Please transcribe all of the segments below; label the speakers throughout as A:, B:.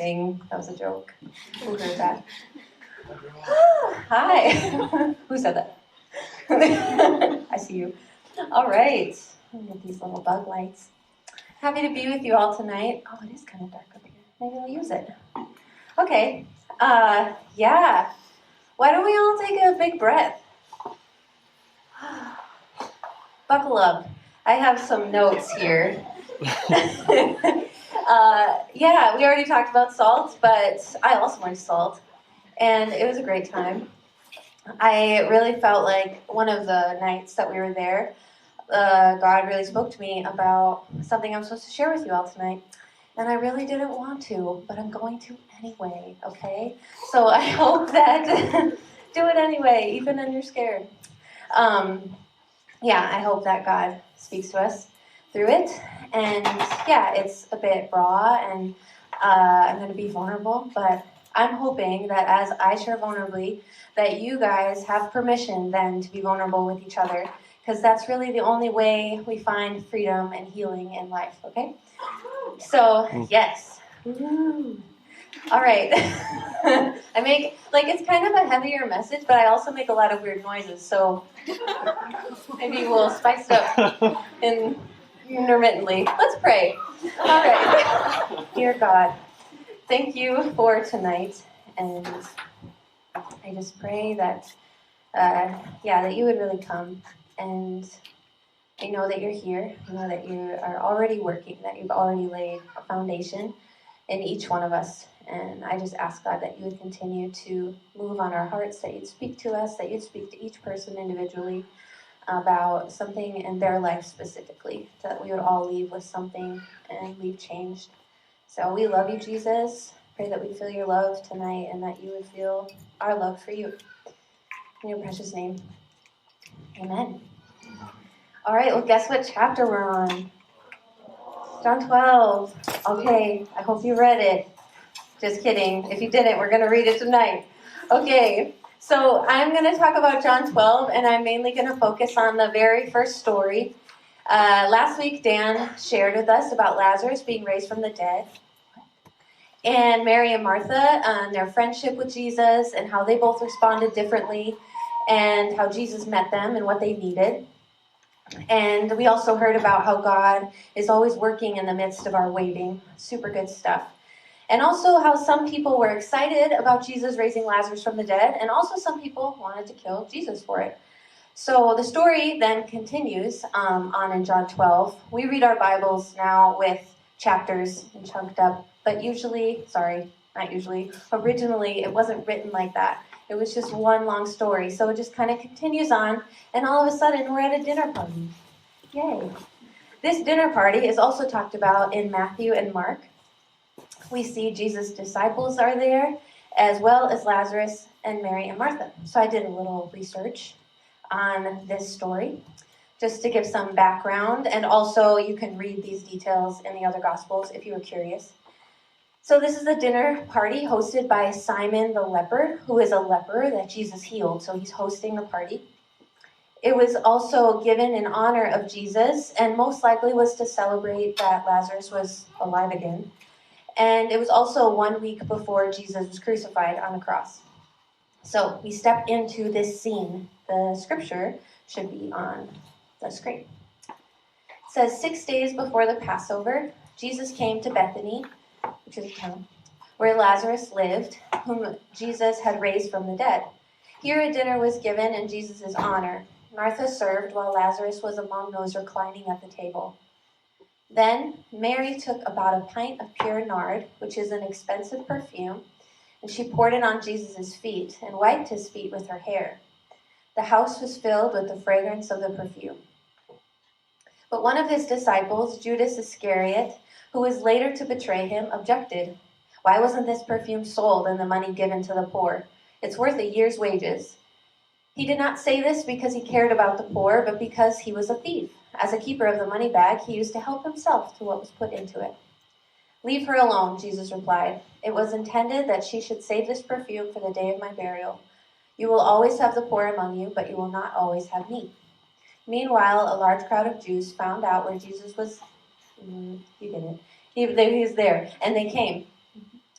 A: kidding. That was a joke. Who heard that? Hi. Who said that? I see you. All right. Let me get these little bug lights. Happy to be with you all tonight. Oh, it is kind of dark up here. Maybe I'll use it. Okay. Yeah. Why don't we all take a big breath? Buckle up. I have some notes here. Yeah, we already talked about salt, but I also went to salt, and it was a great time. I really felt like one of the nights that we were there, God really spoke to me about something I'm supposed to share with you all tonight. And I really didn't want to, but I'm going to anyway, okay? So I hope that do it anyway, even when you're scared. Yeah, I hope that God speaks to us through it. And yeah, it's a bit raw, and I'm going to be vulnerable, but I'm hoping that as I share vulnerably, that you guys have permission then to be vulnerable with each other, because that's really the only way we find freedom and healing in life, okay? So, yes. Woo. All right. I make, it's kind of a heavier message, but I also make a lot of weird noises, so maybe we'll spice it up intermittently. Let's pray. All right. Dear God, thank you for tonight, and I just pray that, that you would really come, and I know that you're here. I know that you are already working, that you've already laid a foundation in each one of us. And I just ask, God, that you would continue to move on our hearts, that you'd speak to us, that you'd speak to each person individually about something in their life specifically, that we would all leave with something and leave changed. So we love you, Jesus. Pray that we feel your love tonight and that you would feel our love for you. In your precious name, amen. All right, well, guess what chapter we're on? John 12. Okay, I hope you read it. Just kidding. If you didn't, we're going to read it tonight. Okay, so I'm going to talk about John 12, and I'm mainly going to focus on the very first story. Last week, Dan shared with us about Lazarus being raised from the dead, and Mary and Martha and their friendship with Jesus, and how they both responded differently, and how Jesus met them and what they needed. And we also heard about how God is always working in the midst of our waiting. Super good stuff. And also how some people were excited about Jesus raising Lazarus from the dead, and also some people wanted to kill Jesus for it. So the story then continues on in John 12. We read our Bibles now with chapters and chunked up, but originally it wasn't written like that. It was just one long story. So it just kind of continues on, and all of a sudden we're at a dinner party. Yay. This dinner party is also talked about in Matthew and Mark. We see Jesus' disciples are there, as well as Lazarus and Mary and Martha. So I did a little research on this story, just to give some background, and also you can read these details in the other Gospels if you were curious. So this is a dinner party hosted by Simon the leper, who is a leper that Jesus healed, so he's hosting the party. It was also given in honor of Jesus, and most likely was to celebrate that Lazarus was alive again. And it was also 1 week before Jesus was crucified on the cross. So we step into this scene. The scripture should be on the screen. It says, 6 days before the Passover, Jesus came to Bethany, which is a town, where Lazarus lived, whom Jesus had raised from the dead. Here a dinner was given in Jesus' honor. Martha served while Lazarus was among those reclining at the table. Then Mary took about a pint of pure nard, which is an expensive perfume, and she poured it on Jesus' feet and wiped his feet with her hair. The house was filled with the fragrance of the perfume. But one of his disciples, Judas Iscariot, who was later to betray him, objected. Why wasn't this perfume sold and the money given to the poor? It's worth a year's wages. He did not say this because he cared about the poor, but because he was a thief. As a keeper of the money bag, he used to help himself to what was put into it. Leave her alone, Jesus replied. It was intended that she should save this perfume for the day of my burial. You will always have the poor among you, but you will not always have me. Meanwhile, a large crowd of Jews found out where Jesus was. He was there, and they came.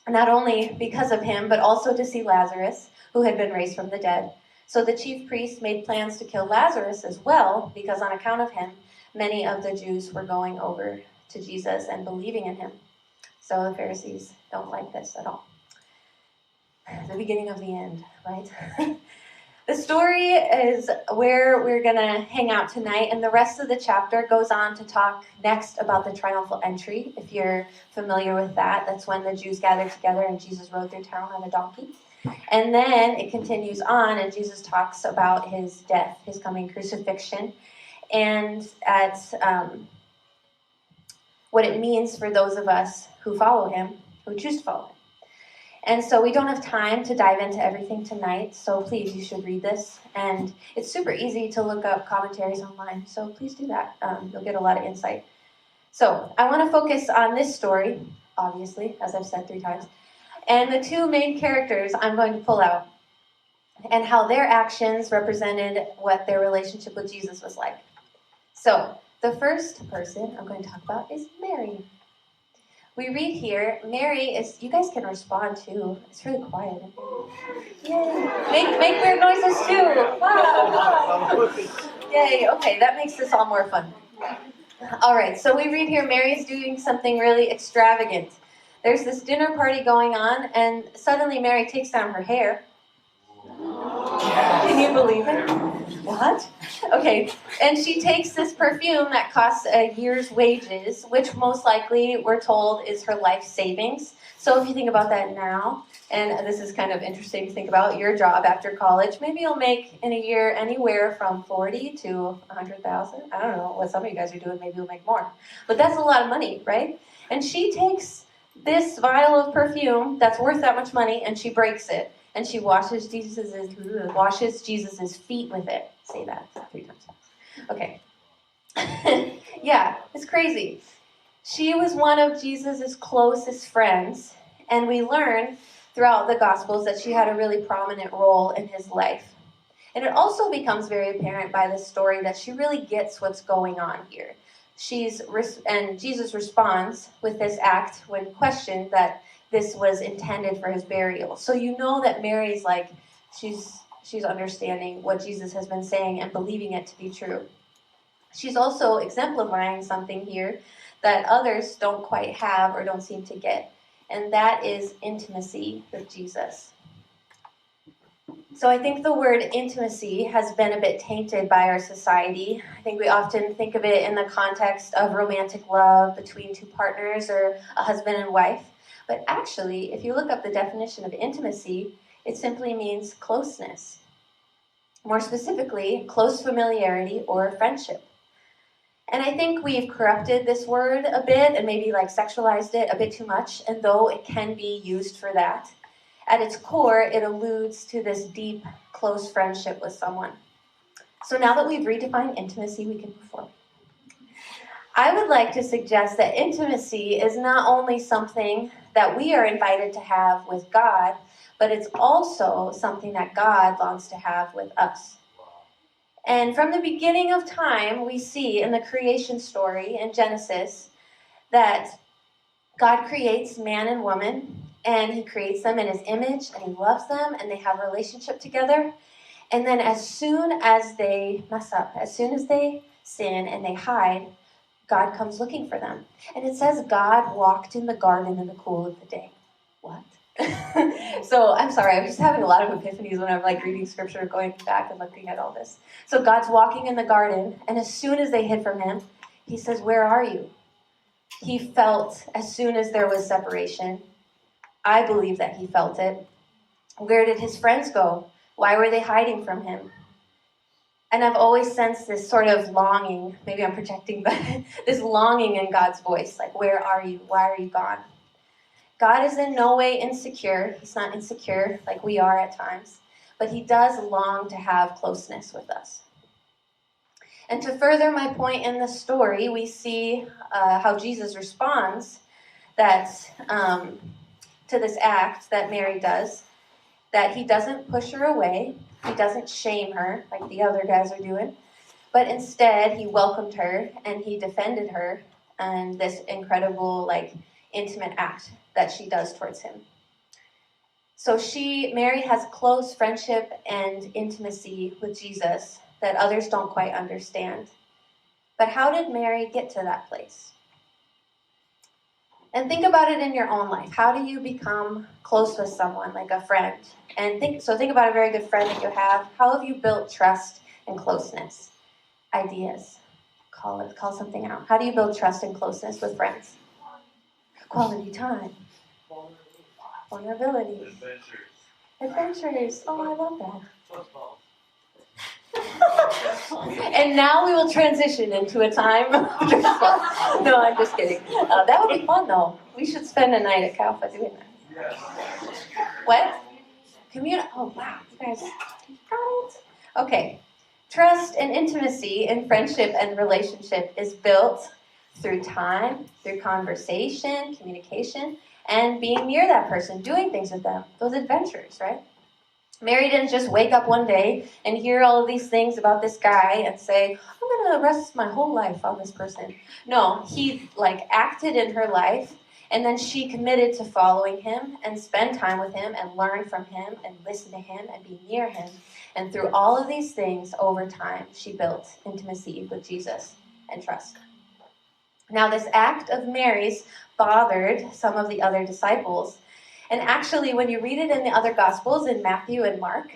A: not only because of him, but also to see Lazarus, who had been raised from the dead. So the chief priests made plans to kill Lazarus as well, because on account of him, many of the Jews were going over to Jesus and believing in him. So the Pharisees don't like this at all. The beginning of the end, right? The story is where we're going to hang out tonight, and the rest of the chapter goes on to talk next about the triumphal entry. If you're familiar with that, that's when the Jews gathered together and Jesus rode through town on a donkey. And then it continues on, and Jesus talks about his death, his coming crucifixion, and at what it means for those of us who follow him, who choose to follow him. And so we don't have time to dive into everything tonight, so please, you should read this. And it's super easy to look up commentaries online, so please do that. You'll get a lot of insight. So I want to focus on this story, obviously, as I've said 3 times, and the 2 main characters I'm going to pull out, and how their actions represented what their relationship with Jesus was like. So the first person I'm going to talk about is Mary. We read here, Mary is, you guys can respond too. It's really quiet. Yay. Make weird noises too. Wow. Yay, okay, that makes this all more fun. All right, so we read here, Mary's doing something really extravagant. There's this dinner party going on, and suddenly Mary takes down her hair. Can you believe it? What? Okay, and she takes this perfume that costs a year's wages, which most likely, we're told, is her life savings. So if you think about that now, and this is kind of interesting to think about, your job after college, maybe you'll make in a year anywhere from 40 to 100,000. I don't know what some of you guys are doing, maybe you'll make more. But that's a lot of money, right? And she takes this vial of perfume that's worth that much money, and she breaks it. And she washes Jesus's feet with it. Say that 3 times fast. Okay. Yeah, it's crazy. She was one of Jesus's closest friends, and we learn throughout the Gospels that she had a really prominent role in his life. And it also becomes very apparent by this story that she really gets what's going on here. And Jesus responds with this act when questioned that this was intended for his burial. So you know that Mary's like, she's understanding what Jesus has been saying and believing it to be true. She's also exemplifying something here that others don't quite have or don't seem to get, and that is intimacy with Jesus. So I think the word intimacy has been a bit tainted by our society. I think we often think of it in the context of romantic love between 2 partners or a husband and wife. But actually, if you look up the definition of intimacy, it simply means closeness. More specifically, close familiarity or friendship. And I think we've corrupted this word a bit and maybe sexualized it a bit too much. And though it can be used for that, at its core, it alludes to this deep, close friendship with someone. So now that we've redefined intimacy, we can move forward. I would like to suggest that intimacy is not only something that we are invited to have with God, but it's also something that God longs to have with us. And from the beginning of time, we see in the creation story in Genesis that God creates man and woman, and he creates them in his image, and he loves them, and they have a relationship together. And then as soon as they mess up, as soon as they sin and they hide, God comes looking for them. And it says God walked in the garden in the cool of the day. What? So I'm sorry, I'm just having a lot of epiphanies when I'm reading scripture, going back and looking at all this. So God's walking in the garden, and as soon as they hid from him, he says, "Where are you?" He felt as soon as there was separation. I believe that he felt it. Where did his friends go? Why were they hiding from him? And I've always sensed this sort of longing, maybe I'm projecting, but this longing in God's voice, where are you? Why are you gone? God is in no way insecure. He's not insecure like we are at times, but he does long to have closeness with us. And to further my point in the story, we see how Jesus responds to this act that Mary does, that he doesn't push her away, he doesn't shame her like the other guys are doing, but instead he welcomed her and he defended her in this incredible, intimate act that she does towards him. So Mary has close friendship and intimacy with Jesus that others don't quite understand. But how did Mary get to that place? And think about it in your own life. How do you become close with someone, like a friend? And think about a very good friend that you have. How have you built trust and closeness? Ideas. Call something out. How do you build trust and closeness with friends? Quality time. Vulnerability. Adventures. Oh, I love that. And now we will transition into a time. No, I'm just kidding. That would be fun, though. We should spend a night at Chi Alpha doing that. What? Oh, wow. You guys got it? Okay. Trust and intimacy in friendship and relationship is built through time, through conversation, communication, and being near that person, doing things with them. Those adventures, right? Mary didn't just wake up one day and hear all of these things about this guy and say, I'm going to rest my whole life on this person. No, he acted in her life, and then she committed to following him and spend time with him and learn from him and listen to him and be near him. And through all of these things, over time, she built intimacy with Jesus and trust. Now, this act of Mary's bothered some of the other disciples. And actually, when you read it in the other Gospels, in Matthew and Mark,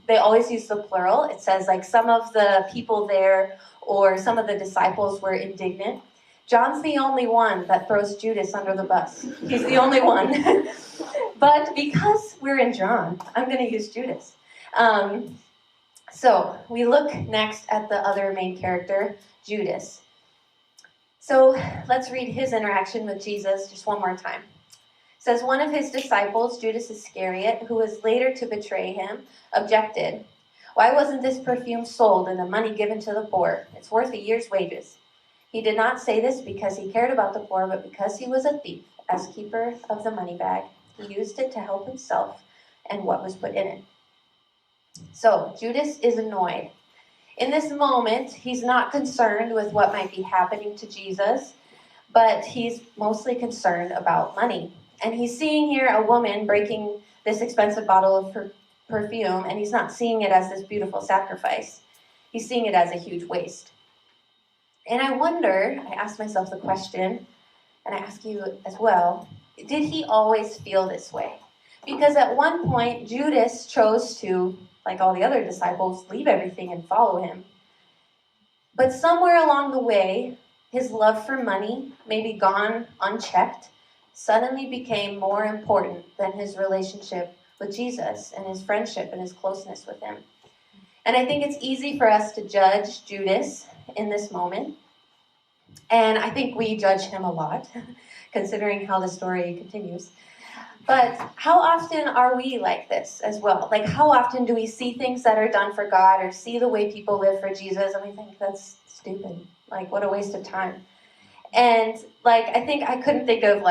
A: they always use the plural. It says, some of the people there or some of the disciples were indignant. John's the only one that throws Judas under the bus. He's the only one. But because we're in John, I'm going to use Judas. So we look next at the other main character, Judas. So let's read his interaction with Jesus just one more time. It says, one of his disciples, Judas Iscariot, who was later to betray him, objected. Why wasn't this perfume sold and the money given to the poor? It's worth a year's wages. He did not say this because he cared about the poor, but because he was a thief, as keeper of the money bag. He used it to help himself and what was put in it. So Judas is annoyed. In this moment, he's not concerned with what might be happening to Jesus, but he's mostly concerned about money. And he's seeing here a woman breaking this expensive bottle of perfume, and he's not seeing it as this beautiful sacrifice. He's seeing it as a huge waste. And I asked myself the question, and I ask you as well, did he always feel this way? Because at one point, Judas chose to, like all the other disciples, leave everything and follow him. But somewhere along the way, his love for money, maybe gone unchecked, suddenly became more important than his relationship with Jesus and his friendship and his closeness with him. And I think it's easy for us to judge Judas in this moment. And I think we judge him a lot, considering how the story continues. But how often are we like this as well? How often do we see things that are done for God or see the way people live for Jesus and we think that's stupid? What a waste of time. And I think I couldn't think of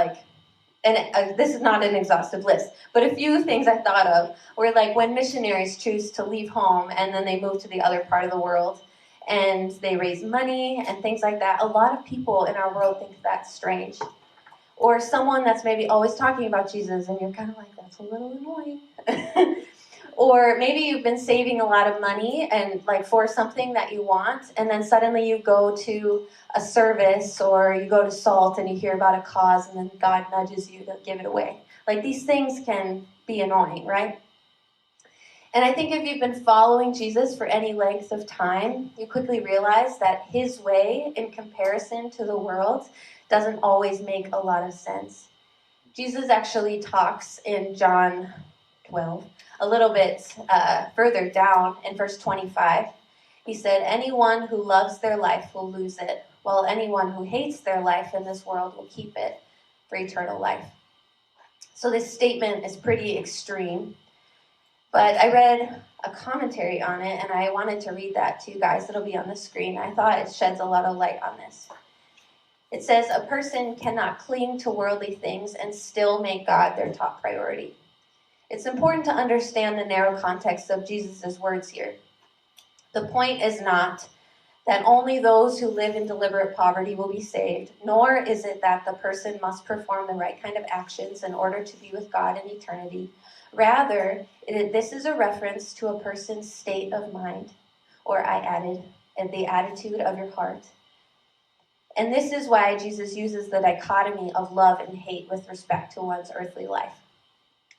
A: and this is not an exhaustive list, but a few things I thought of were when missionaries choose to leave home and then they move to the other part of the world and they raise money and things like that. A lot of people in our world think that's strange. Or someone that's maybe always talking about Jesus and you're kind of that's a little annoying. Or maybe you've been saving a lot of money and for something that you want, and then suddenly you go to a service or you go to SALT and you hear about a cause and then God nudges you to give it away. These things can be annoying, right? And I think if you've been following Jesus for any length of time, you quickly realize that his way in comparison to the world doesn't always make a lot of sense. Jesus actually talks in John 12, a little bit further down in verse 25. He said, anyone who loves their life will lose it, while anyone who hates their life in this world will keep it for eternal life. So this statement is pretty extreme, but I read a commentary on it, and I wanted to read that to you guys. It'll be on the screen. I thought it sheds a lot of light on this. It says, a person cannot cling to worldly things and still make God their top priority. It's important to understand the narrow context of Jesus' words here. The point is not that only those who live in deliberate poverty will be saved, nor is it that the person must perform the right kind of actions in order to be with God in eternity. Rather, this is a reference to a person's state of mind, or I added, the attitude of your heart. And this is why Jesus uses the dichotomy of love and hate with respect to one's earthly life.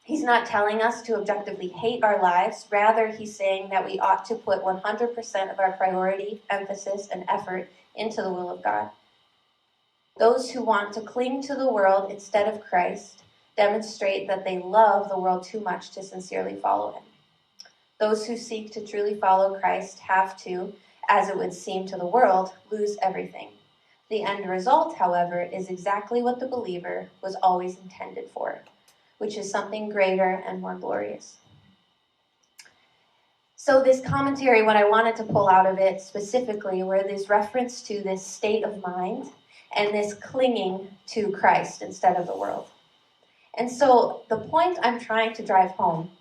A: He's not telling us to objectively hate our lives. Rather, he's saying that we ought to put 100% of our priority, emphasis, and effort into the will of God. Those who want to cling to the world instead of Christ demonstrate that they love the world too much to sincerely follow him. Those who seek to truly follow Christ have to, as it would seem to the world, lose everything. The end result, however, is exactly what the believer was always intended for, which is something greater and more glorious. So this commentary, what I wanted to pull out of it specifically were this reference to this state of mind and this clinging to Christ instead of the world. And so the point I'm trying to drive home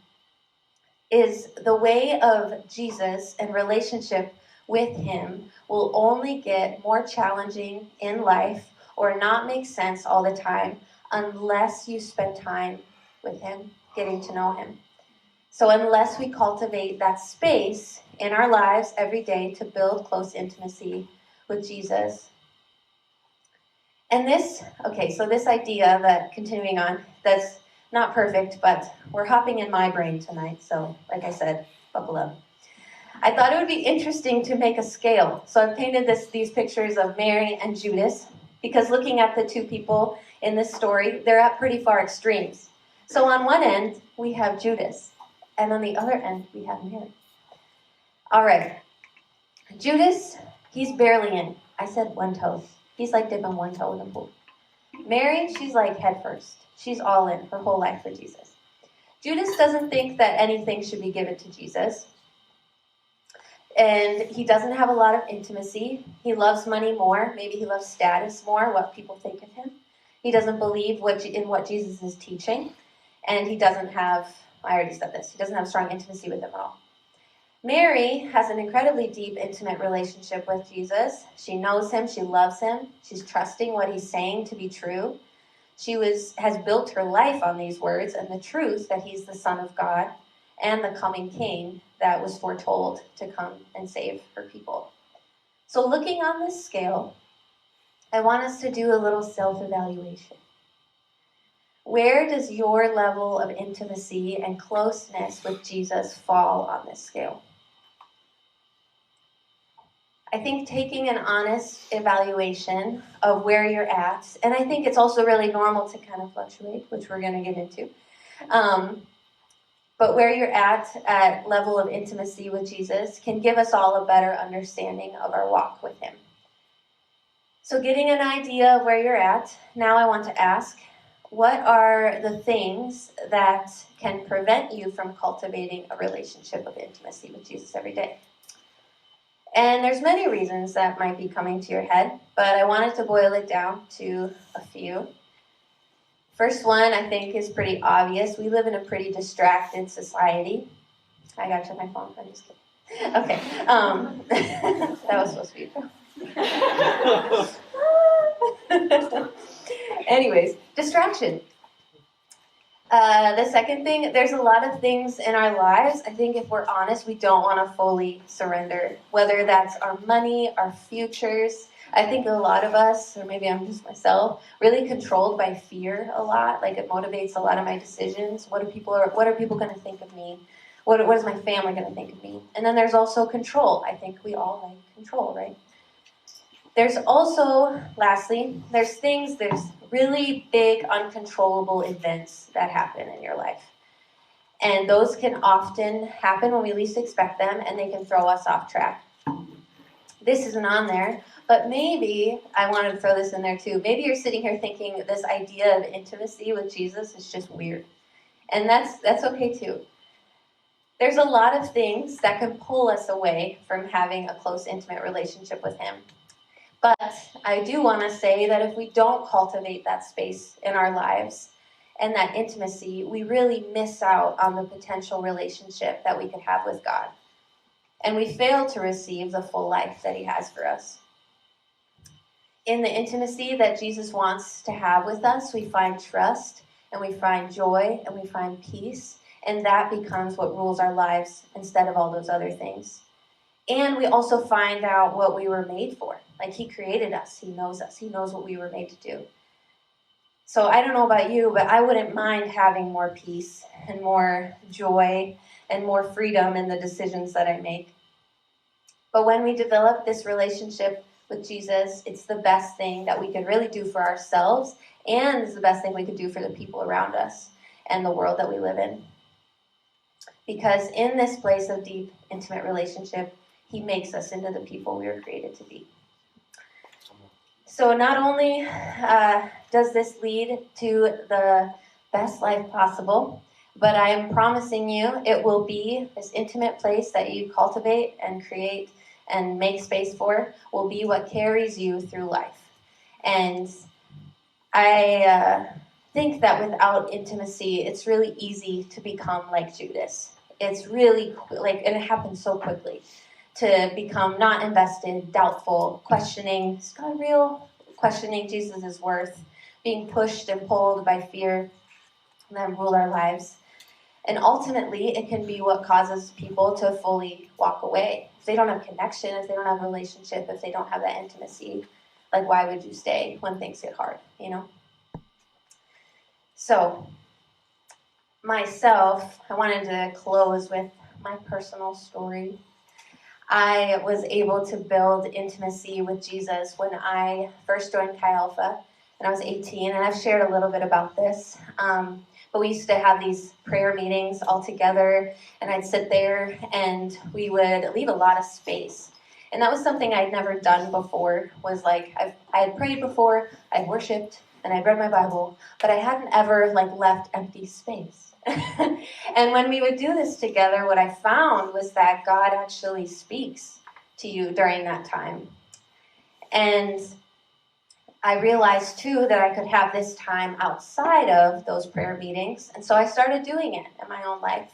A: is the way of Jesus and relationship with him will only get more challenging in life or not make sense all the time unless you spend time with him, getting to know him. So unless we cultivate that space in our lives every day to build close intimacy with Jesus. And this idea that, continuing on, that's not perfect, but we're hopping in my brain tonight. So like I said, buckle up. I thought it would be interesting to make a scale. So I've painted these pictures of Mary and Judas, because looking at the two people in this story, they're at pretty far extremes. So on one end, we have Judas, and on the other end, we have Mary. All right. Judas, he's barely in. I said one toe. He's like dipping one toe in the pool. Mary, she's like head first. She's all in, her whole life for Jesus. Judas doesn't think that anything should be given to Jesus. And he doesn't have a lot of intimacy. He loves money more. Maybe he loves status more, what people think of him. He doesn't believe in what Jesus is teaching. And he doesn't have, I already said this, he doesn't have strong intimacy with him at all. Mary has an incredibly deep, intimate relationship with Jesus. She knows him. She loves him. She's trusting what he's saying to be true. She has built her life on these words and the truth that he's the Son of God and the coming King that was foretold to come and save her people. So looking on this scale, I want us to do a little self-evaluation. Where does your level of intimacy and closeness with Jesus fall on this scale? I think taking an honest evaluation of where you're at, and I think it's also really normal to kind of fluctuate, which we're going to get into, but where you're at level of intimacy with Jesus can give us all a better understanding of our walk with him. So getting an idea of where you're at, now I want to ask, what are the things that can prevent you from cultivating a relationship of intimacy with Jesus every day? And there's many reasons that might be coming to your head, but I wanted to boil it down to a few. First one, I think, is pretty obvious. We live in a pretty distracted society. I got to check my phone. I'm just kidding. Okay. That was supposed to be a joke. Anyways, distraction. The second thing, there's a lot of things in our lives, I think if we're honest, we don't want to fully surrender. Whether that's our money, our futures. I think a lot of us, or maybe I'm just myself, really controlled by fear a lot. Like it motivates a lot of my decisions. What are people going to think of me? What is my family going to think of me? And then there's also control. I think we all like control, right? There's also, lastly, there's really big, uncontrollable events that happen in your life. And those can often happen when we least expect them, and they can throw us off track. This isn't on there, but maybe, I wanted to throw this in there too, maybe you're sitting here thinking this idea of intimacy with Jesus is just weird. And that's okay too. There's a lot of things that can pull us away from having a close, intimate relationship with him. But I do want to say that if we don't cultivate that space in our lives and that intimacy, we really miss out on the potential relationship that we could have with God. And we fail to receive the full life that he has for us. In the intimacy that Jesus wants to have with us, we find trust, and we find joy, and we find peace, And that becomes what rules our lives instead of all those other things. And we also find out what we were made for. Like, he created us. He knows us. He knows what we were made to do. So I don't know about you, but I wouldn't mind having more peace and more joy and more freedom in the decisions that I make. But when we develop this relationship with Jesus, it's the best thing that we could really do for ourselves, and it's the best thing we could do for the people around us and the world that we live in. Because in this place of deep, intimate relationship, he makes us into the people we were created to be. So not only does this lead to the best life possible, but I am promising you it will be this intimate place that you cultivate and create and make space for will be what carries you through life. And I think that without intimacy, it's really easy to become like Judas. It's really and it happens so quickly, to become not invested, doubtful, questioning, is God real? Questioning Jesus' worth, being pushed and pulled by fear that rule our lives. And ultimately, it can be what causes people to fully walk away. If they don't have connection, if they don't have a relationship, if they don't have that intimacy, like, why would you stay when things get hard, you know? So, myself, I wanted to close with my personal story. I was able to build intimacy with Jesus when I first joined Chi Alpha, and I was 18, and I've shared a little bit about this. But we used to have these prayer meetings all together, and I'd sit there, and we would leave a lot of space. And that was something I'd never done before, was like, I had prayed before, I'd worshipped, and I'd read my Bible, but I hadn't ever left empty space. And when we would do this together, what I found was that God actually speaks to you during that time. And I realized, too, that I could have this time outside of those prayer meetings. And so I started doing it in my own life.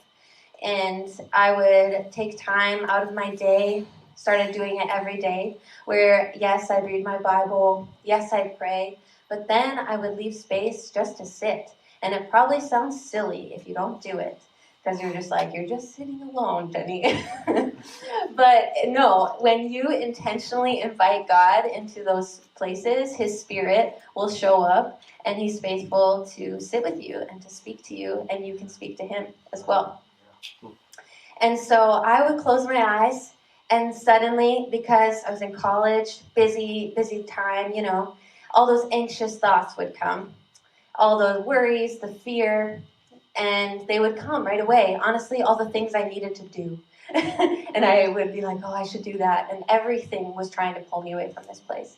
A: And I would take time out of my day, started doing it every day, where, yes, I'd read my Bible, yes, I'd pray, but then I would leave space just to sit. And it probably sounds silly if you don't do it, because you're just you're just sitting alone, Jenny. But no, when you intentionally invite God into those places, his Spirit will show up, and he's faithful to sit with you and to speak to you, and you can speak to him as well. And so I would close my eyes, and suddenly, because I was in college, busy time, all those anxious thoughts would come. All the worries, the fear, and they would come right away. Honestly, all the things I needed to do. And I would be like, oh, I should do that. And everything was trying to pull me away from this place.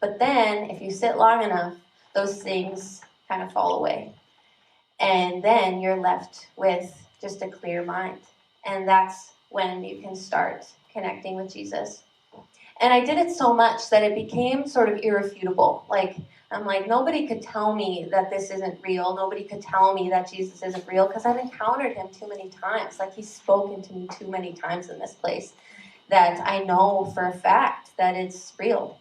A: But then, if you sit long enough, those things kind of fall away. And then you're left with just a clear mind. And that's when you can start connecting with Jesus. And I did it so much that it became sort of irrefutable. I'm like, nobody could tell me that this isn't real. Nobody could tell me that Jesus isn't real, because I've encountered him too many times. He's spoken to me too many times in this place that I know for a fact that it's real.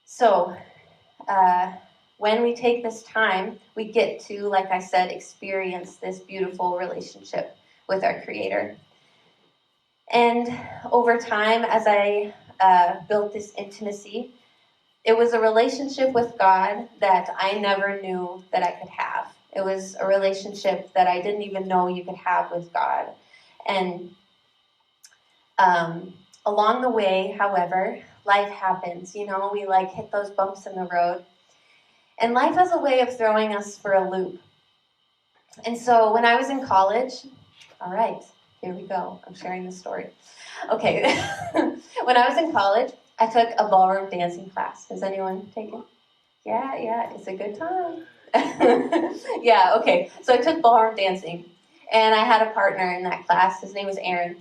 A: So when we take this time, we get to, like I said, experience this beautiful relationship with our Creator. And over time, as I built this intimacy, it was a relationship with God that I never knew that I could have. It was a relationship that I didn't even know you could have with God. And along the way, however, life happens. We hit those bumps in the road. And life has a way of throwing us for a loop. And so when I was in college, all right, here we go. I'm sharing this story. Okay. When I was in college, I took a ballroom dancing class. Has anyone taken? Yeah, it's a good time. Yeah, okay. So I took ballroom dancing, and I had a partner in that class. His name was Aaron.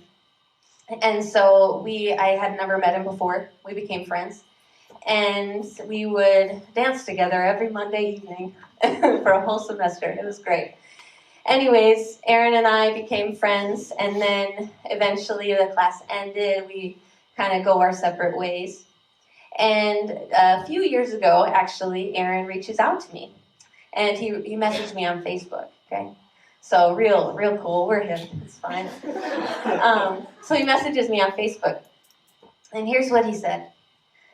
A: And so I had never met him before. We became friends. And we would dance together every Monday evening for a whole semester. It was great. Anyways, Aaron and I became friends, and then eventually the class ended. We kind of go our separate ways. And a few years ago, actually, Aaron reaches out to me. And he messaged me on Facebook, okay? So real cool. We're hip. It's fine. So he messages me on Facebook. And here's what he said.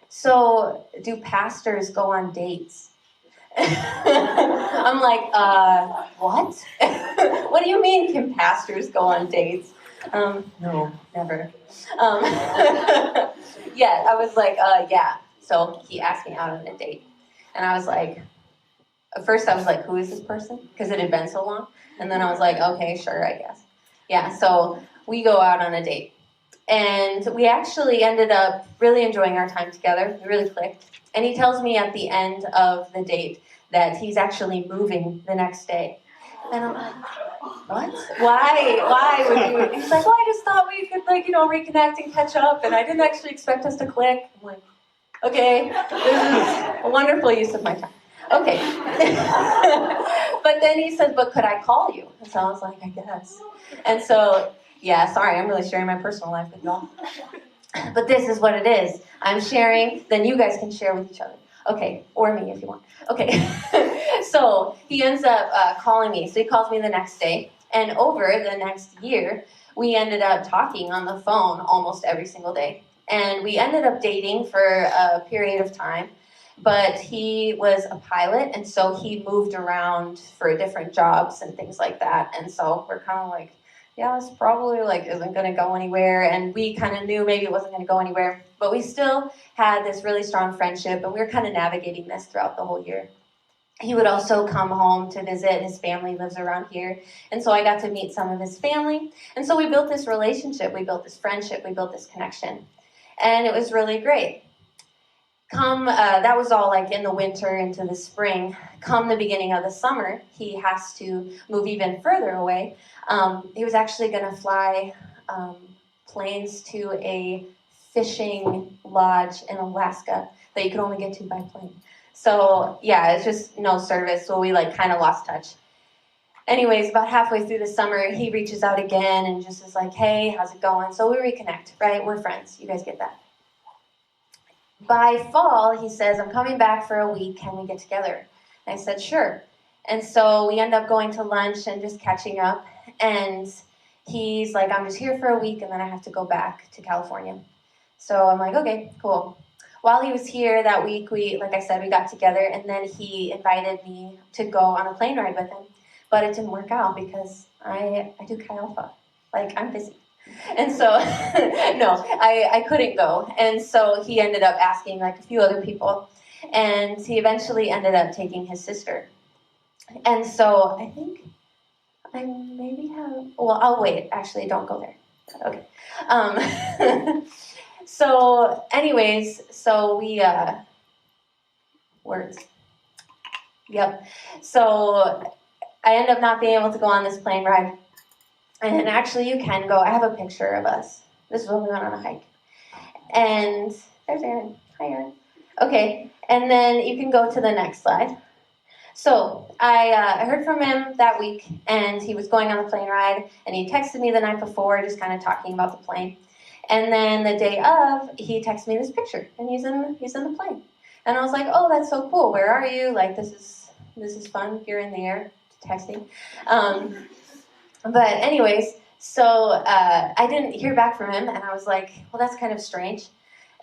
A: So, do pastors go on dates? I'm like, what? What do you mean, can pastors go on dates? No, never. Yeah, I was like, yeah. So he asked me out on a date. And I was like, at first I was like, who is this person? Because it had been so long. And then I was like, okay, sure, I guess. Yeah, so we go out on a date. And we actually ended up really enjoying our time together. We really clicked. And he tells me at the end of the date that he's actually moving the next day. And I'm like, what? Why would you? He's like, well, I just thought we could, reconnect and catch up. And I didn't actually expect us to click. I'm like, okay, this is a wonderful use of my time. Okay. But then he says, but could I call you? And so I was like, I guess. And so, yeah, sorry, I'm really sharing my personal life with y'all. But this is what it is. I'm sharing, then you guys can share with each other. Okay, or me if you want. Okay. So he ends up calling me. So he calls me the next day. And over the next year, we ended up talking on the phone almost every single day. And we ended up dating for a period of time. But he was a pilot, and so he moved around for different jobs and things like that. And so we're kind of like, yeah, this probably isn't going to go anywhere. And we kind of knew maybe it wasn't going to go anywhere. But we still had this really strong friendship, and we were kind of navigating this throughout the whole year. He would also come home to visit. His family lives around here. And so I got to meet some of his family. And so we built this relationship. We built this friendship. We built this connection. And it was really great. That was all in the winter into the spring. Come the beginning of the summer, he has to move even further away. He was actually going to fly planes to a fishing lodge in Alaska that you could only get to by plane. So yeah, it's just no service. So we kind of lost touch. Anyways, about halfway through the summer, he reaches out again and just is like, hey, how's it going? So we reconnect, right? We're friends. You guys get that. By fall, he says, I'm coming back for a week. Can we get together? And I said, sure. And so we end up going to lunch and just catching up. And he's like, I'm just here for a week, and then I have to go back to California. So I'm like, okay, cool. While he was here that week, like I said, we got together, and then he invited me to go on a plane ride with him. But it didn't work out because I do Chi Alpha. I'm busy. And so, no, I couldn't go. And so he ended up asking a few other people. And he eventually ended up taking his sister. And so I think I maybe have, well, I'll wait. Actually, don't go there. Okay. So anyways, so we, words. Yep. So I end up not being able to go on this plane ride. And actually, you can go. I have a picture of us. This is when we went on a hike. And there's Aaron. Hi, Aaron. Okay, and then you can go to the next slide. So I heard from him that week, and he was going on a plane ride, and he texted me the night before, just kind of talking about the plane. And then the day of, he texted me this picture, and he's in the plane. And I was like, oh, that's so cool. Where are you? This is fun. You're in the air texting. But anyways, so I didn't hear back from him, and I was like, well, that's kind of strange.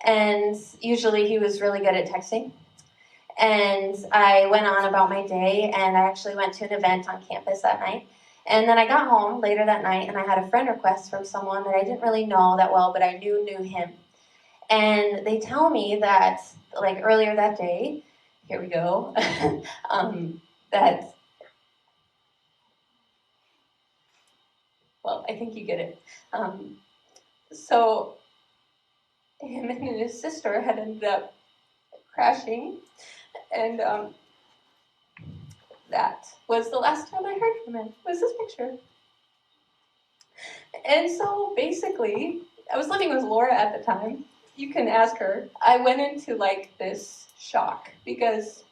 A: And usually he was really good at texting. And I went on about my day, and I actually went to an event on campus that night. And then I got home later that night, and I had a friend request from someone that I didn't really know that well, but I knew him. And they tell me that, earlier that day, here we go, that... Well, I think you get it. So him and his sister had ended up crashing, and that was the last time I heard from him, was this picture. And so basically, I was living with Laura at the time. You can ask her. I went into this shock because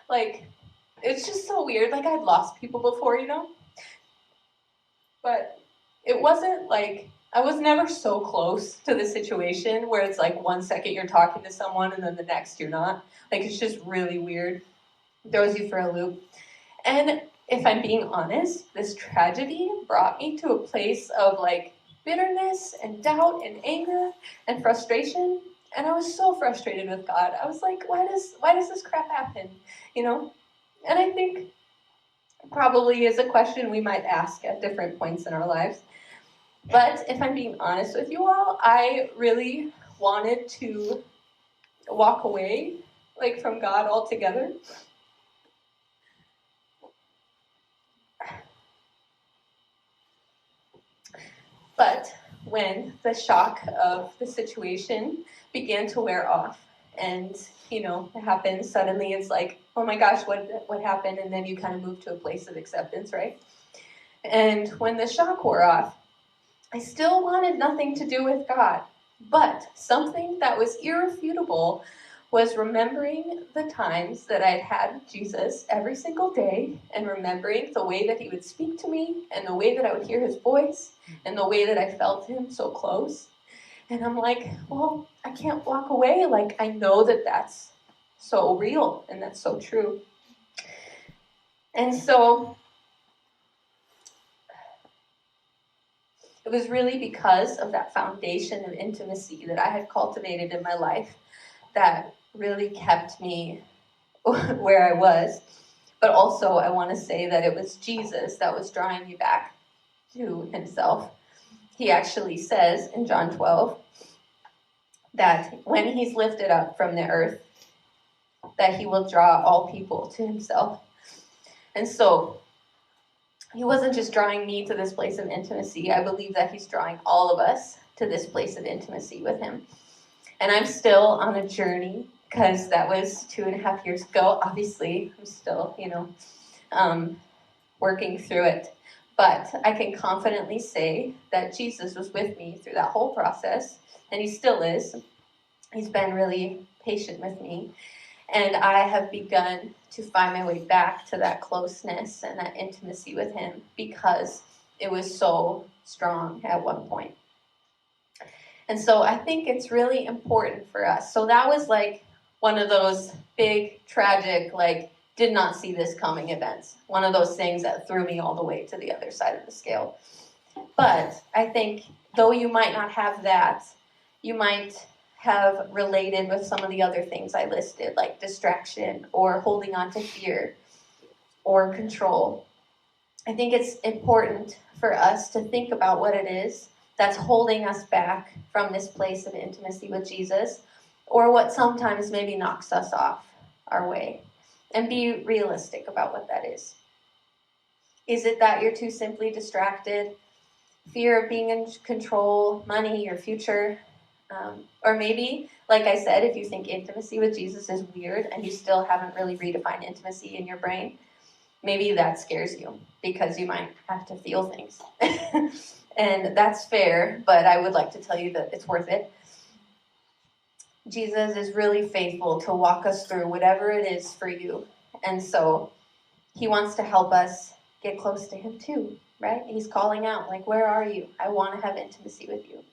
A: it's just so weird. I'd lost people before, But it wasn't I was never so close to the situation where it's 1 second you're talking to someone and then the next you're not. It's just really weird. It throws you for a loop. And if I'm being honest, this tragedy brought me to a place of like bitterness and doubt and anger and frustration. And I was so frustrated with God. I was like, why does this crap happen? You know? And I think probably is a question we might ask at different points in our lives. But if I'm being honest with you all, I really wanted to walk away like from God altogether. But when the shock of the situation began to wear off, and it happens suddenly, it's like, oh my gosh, what happened? And then you kind of move to a place of acceptance, right? And when the shock wore off, I still wanted nothing to do with God, but something that was irrefutable was remembering the times that I'd had Jesus every single day, and remembering the way that he would speak to me, and the way that I would hear his voice, and the way that I felt him so close. And I'm like, well, I can't walk away. Like, I know that that's so real, and that's so true. And so it was really because of that foundation of intimacy that I had cultivated in my life that really kept me where I was. But also, I want to say that it was Jesus that was drawing me back to himself. He actually says in John 12 that when he's lifted up from the earth, that he will draw all people to himself. And so he wasn't just drawing me to this place of intimacy. I believe that he's drawing all of us to this place of intimacy with him. And I'm still on a journey, because that was 2.5 years ago. Obviously, I'm still, working through it. But I can confidently say that Jesus was with me through that whole process, and he still is. He's been really patient with me. And I have begun to find my way back to that closeness and that intimacy with him, because it was so strong at one point. And so I think it's really important for us. So that was like one of those big, tragic, like, did not see this coming events. One of those things that threw me all the way to the other side of the scale. But I think, though you might not have that, you might have related with some of the other things I listed, like distraction or holding on to fear or control. I think it's important for us to think about what it is that's holding us back from this place of intimacy with Jesus, or what sometimes maybe knocks us off our way, and be realistic about what that is. Is it that you're too simply distracted? Fear of being in control, money, your future? Or maybe, like I said, if you think intimacy with Jesus is weird and you still haven't really redefined intimacy in your brain, maybe that scares you, because you might have to feel things. And that's fair, but I would like to tell you that it's worth it. Jesus is really faithful to walk us through whatever it is for you. And so he wants to help us get close to him too, right? He's calling out, like, where are you? I want to have intimacy with you.